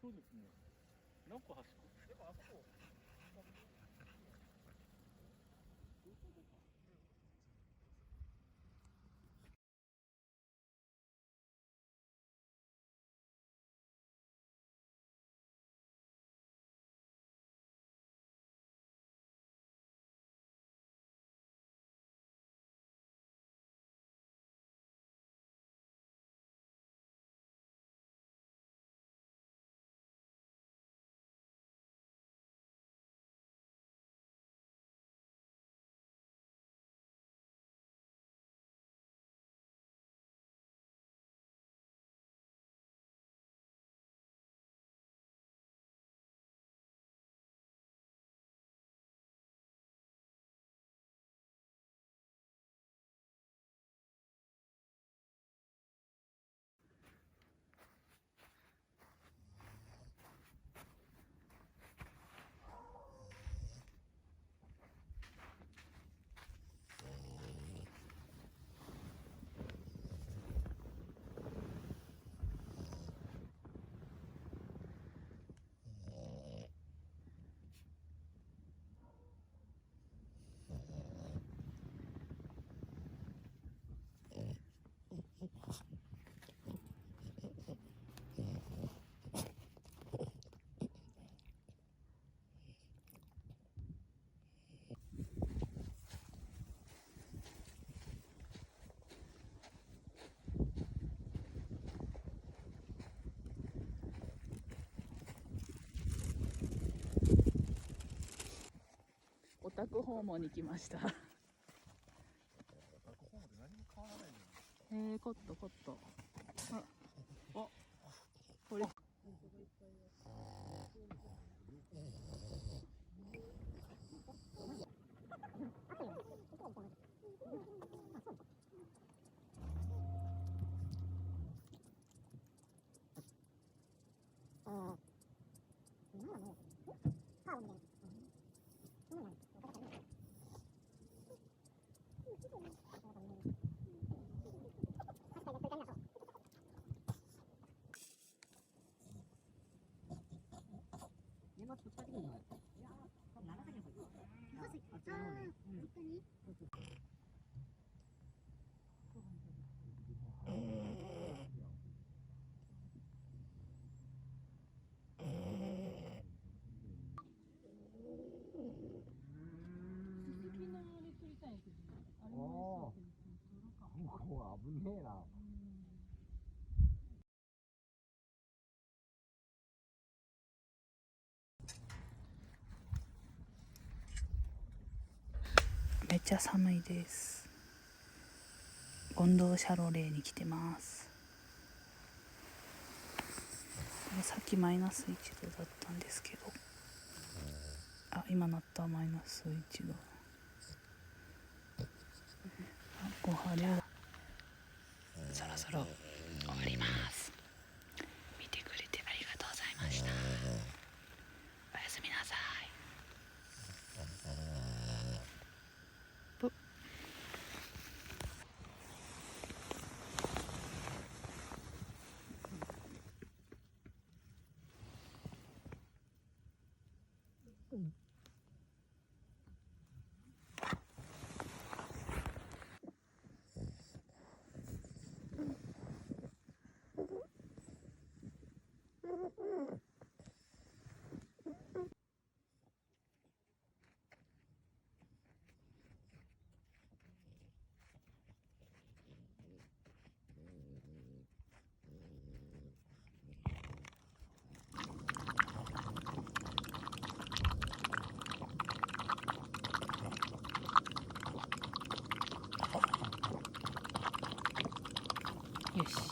そうですね。何個端っこ。でもあそこ。お宅訪問に来ました。コットコット。あ、これ。危ねえな。めっちゃ寒いです。ゴンドウシャロレーに来てます。さっきマイナス1度だったんですけど、あ、今なったマイナス1度。ごはりゅそろそろ終わります。見てくれてありがとうございました。おやすみなさい。よし。